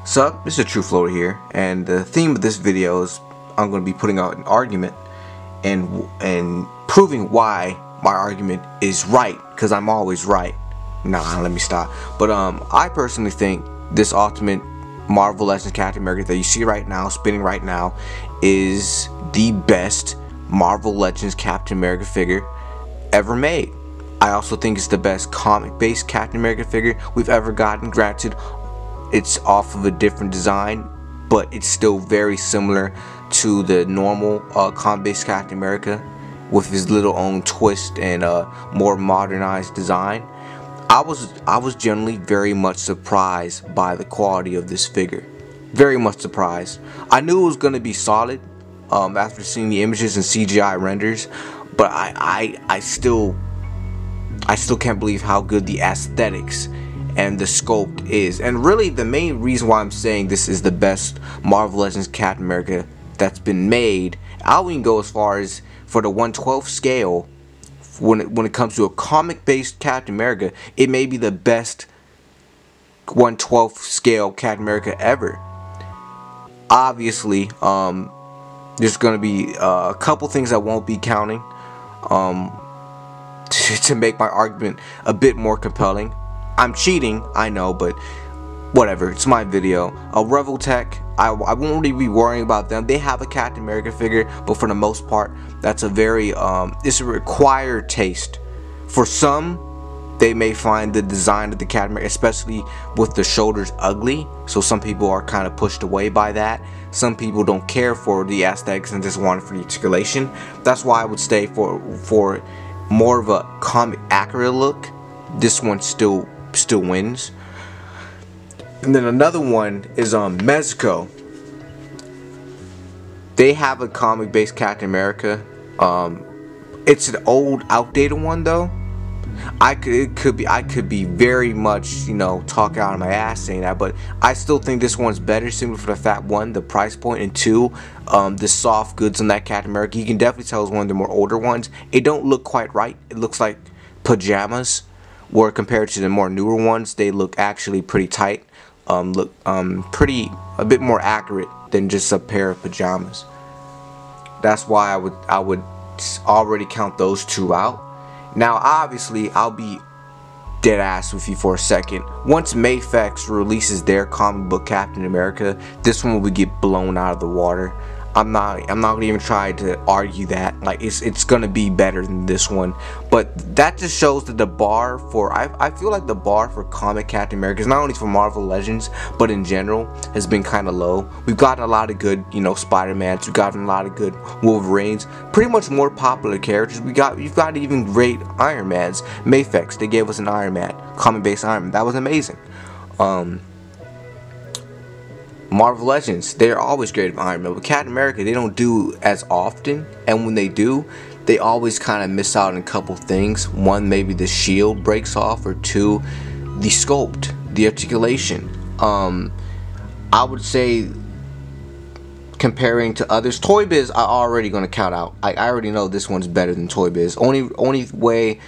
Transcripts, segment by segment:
Sup, this is True Floater here, and the theme of this video is I'm going to be putting out an argument and proving why my argument is right, because I'm always right. Nah, let me stop. But I personally think this Ultimate Marvel Legends Captain America that you see right now, spinning right now, is the best Marvel Legends Captain America figure ever made. I also think it's the best comic-based Captain America figure we've ever gotten. Granted, it's off of a different design, but it's still very similar to the normal comic-based Captain America with his little own twist and more modernized design. I was generally very much surprised by the quality of this figure. Very much surprised. I knew it was going to be solid after seeing the images and CGI renders, but I still can't believe how good the aesthetics and the sculpt is. And really the main reason why I'm saying this is the best Marvel Legends Captain America that's been made, I'll even go as far as for the 1/12 scale. When it comes to a comic-based Captain America, it may be the best 1/12 scale Captain America ever. Obviously, there's going to be a couple things I won't be counting to make my argument a bit more compelling. I'm cheating, I know, but whatever, it's my video. Revoltech, I won't really be worrying about them. They have a Captain America figure, but for the most part, that's a very it's a required taste. For some, they may find the design of the Captain America, especially with the shoulders, ugly. So some people are kind of pushed away by that. Some people don't care for the aesthetics and just want it for the articulation. That's why I would stay for more of a comic accurate look. This one still wins. And then another one is Mezco. They have a comic-based Captain America. It's an old, outdated one though. I could be very much, you know, talking out of my ass saying that, but I still think this one's better simply for the fact, one, the price point, and two, the soft goods on that Captain America. You can definitely tell it's one of the more older ones. It don't look quite right. It looks like pajamas, where compared to the more newer ones, they look actually pretty tight. Look a bit more accurate than just a pair of pajamas. That's why I would already count those two out. Now obviously I'll be dead ass with you for a second. Once Mafex releases their comic book Captain America, this one will get blown out of the water. I'm not gonna even try to argue that. Like it's gonna be better than this one, but that just shows that the bar for I feel like the bar for comic Captain America, not only for Marvel Legends but in general, has been kind of low. We've gotten a lot of good, you know, Spider-Mans. We've gotten a lot of good Wolverines. Pretty much more popular characters. You've got even great Iron Mans. Mafex, they gave us an Iron Man, comic-based Iron Man. That was amazing. Marvel Legends, they're always great with Iron Man, but Captain America, they don't do as often, and when they do, they always kind of miss out on a couple things. One, maybe the shield breaks off, or two, the sculpt, the articulation. I would say, comparing to others, Toy Biz, I'm already going to count out. I already know this one's better than Toy Biz. Only way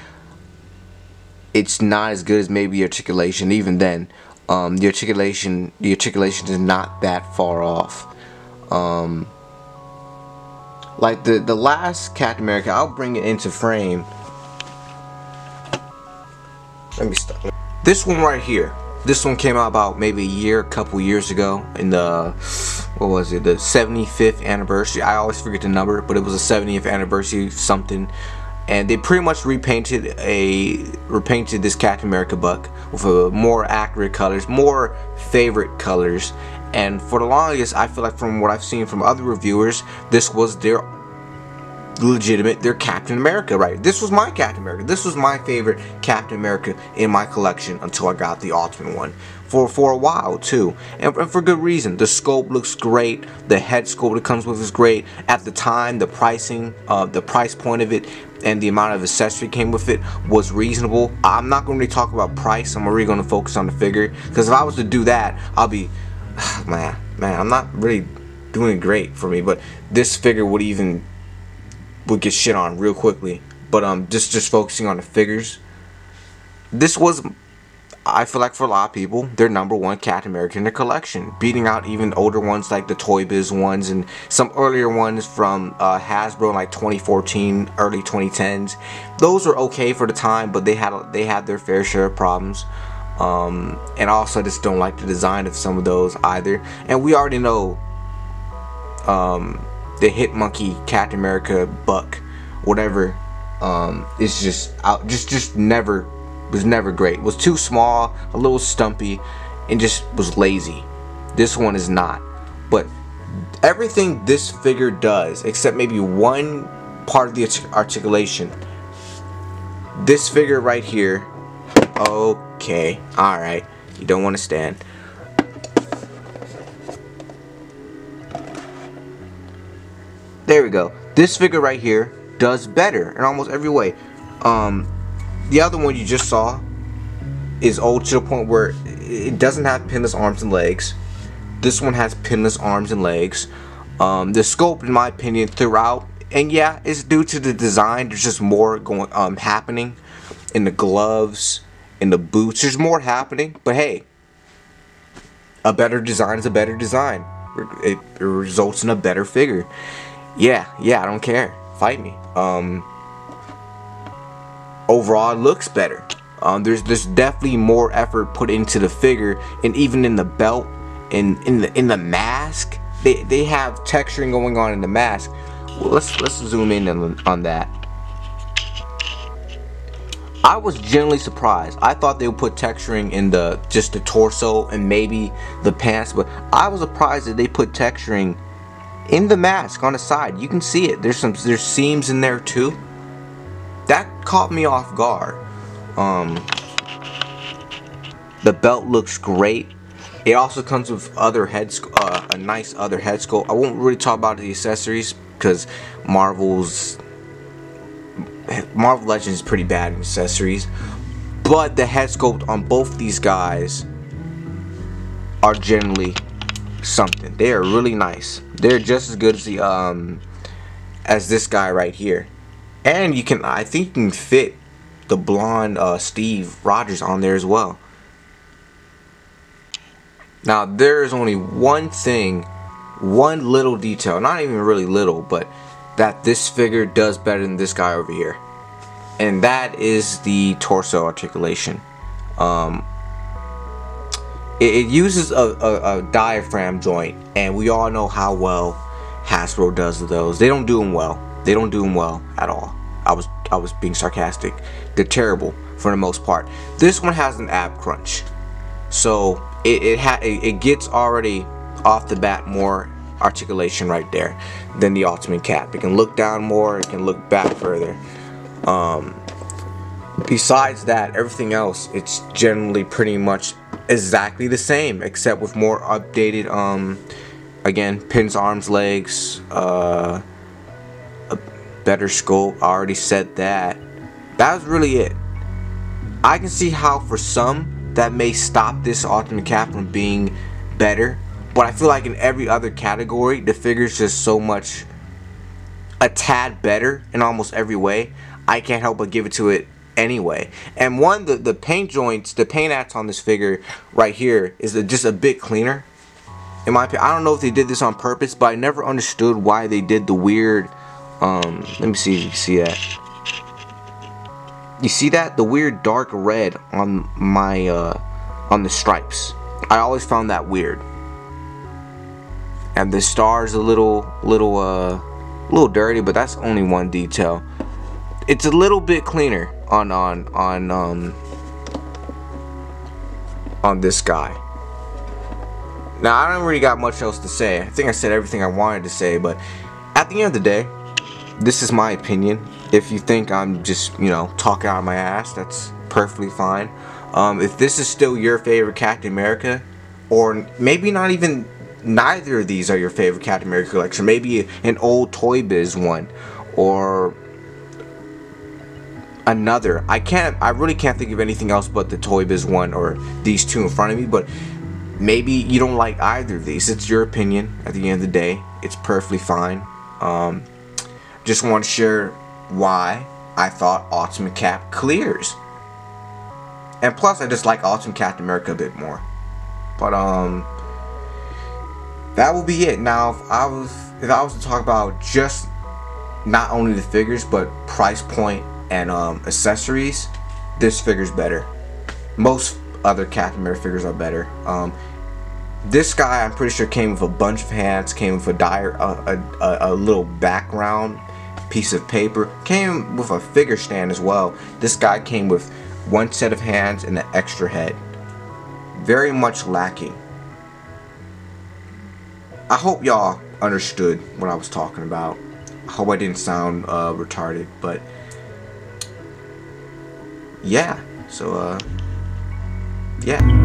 it's not as good as maybe articulation. Even then, the articulation is not that far off. Like the last Captain America, I'll bring it into frame. Let me stop. This one right here. This one came out about maybe a couple years ago, in the, what was it, the 75th anniversary. I always forget the number, but it was a 70th anniversary something. And they pretty much repainted this Captain America buck with more accurate colors, more favorite colors. And for the longest, I feel like from what I've seen from other reviewers, this was their Captain America, right? This was my Captain America. This was my favorite Captain America in my collection until I got the Ultimate one. For a while too, and for good reason. The scope looks great. The head sculpt it comes with is great. At the time, the pricing, the price point of it, and the amount of accessory came with it was reasonable. I'm not going to really talk about price. I'm really going to focus on the figure, because if I was to do that, I'll be, man, I'm not really doing great for me. But this figure would get shit on real quickly. But just focusing on the figures, this was, I feel like for a lot of people, they're #1 Captain America in their collection, beating out even older ones like the Toy Biz ones and some earlier ones from Hasbro in like 2014, early 2010s. Those were okay for the time, but they had their fair share of problems. And also, I just don't like the design of some of those either. And we already know the Hit Monkey Captain America Buck, whatever, is just never. Was never great. Was too small, a little stumpy, and just was lazy. This one is not. But everything this figure does, except maybe one part of the articulation, this figure right here. Okay, alright. You don't want to stand. There we go. This figure right here does better in almost every way. The other one you just saw is old to the point where it doesn't have pinless arms and legs. This one has pinless arms and legs. The sculpt, in my opinion, throughout, and yeah, it's due to the design. There's just more going happening in the gloves, in the boots. There's more happening, but hey, a better design is a better design. It results in a better figure. Yeah, I don't care. Fight me. Overall, it looks better. There's definitely more effort put into the figure, and even in the belt, and in the mask, they have texturing going on in the mask. Well, let's zoom in on that. I was genuinely surprised. I thought they would put texturing in just the torso and maybe the pants, but I was surprised that they put texturing in the mask on the side. You can see it. There's seams in there too. That caught me off guard. The belt looks great. It also comes with other a nice other head sculpt. I won't really talk about the accessories because Marvel Legends is pretty bad in accessories. But the head sculpt on both these guys are generally something. They are really nice. They're just as good as this guy right here. And I think you can fit the blonde Steve Rogers on there as well. Now there's only one thing, one little detail, not even really little, but that this figure does better than this guy over here. And that is the torso articulation. It uses a diaphragm joint, and we all know how well Hasbro does those. They don't do them well. They don't do them well at all. I was being sarcastic. They're terrible for the most part. This one has an ab crunch, so it gets already off the bat more articulation right there than the Ultimate Cap. It can look down more. It can look back further. Besides that, everything else, it's generally pretty much exactly the same, except with more updated again, pins, arms, legs, a better sculpt. I already said that. That was really it. I can see how for some that may stop this Ultimate Cap from being better, but I feel like in every other category the figure's just so much a tad better in almost every way. I can't help but give it to it anyway. And one, the paint joints, the paint apps on this figure right here is just a bit cleaner in my opinion. I don't know if they did this on purpose, but I never understood why they did the weird let me see if you can see that. You see that? The weird dark red on my on the stripes. I always found that weird. And the stars a little dirty, but that's only one detail. It's a little bit cleaner on this guy. Now I don't really got much else to say. I think I said everything I wanted to say, but at the end of the day, this is my opinion. If you think I'm just, you know, talking out of my ass, that's perfectly fine. If this is still your favorite Captain America, or maybe not even neither of these are your favorite Captain America collection, maybe an old Toy Biz one, or another. I really can't think of anything else but the Toy Biz one or these two in front of me, but maybe you don't like either of these. It's your opinion at the end of the day. It's perfectly fine. Just want to share why I thought Ultimate Cap clears. And plus, I just like Ultimate Captain America a bit more. But that will be it. Now, if I was to talk about just not only the figures but price point and accessories, this figure's better. Most other Captain America figures are better. This guy, I'm pretty sure, came with a bunch of hands, came with a little background piece of paper, came with a figure stand as well. This guy came with one set of hands and an extra head. Very much lacking. I hope y'all understood what I was talking about. I hope I didn't sound retarded, but yeah. So yeah.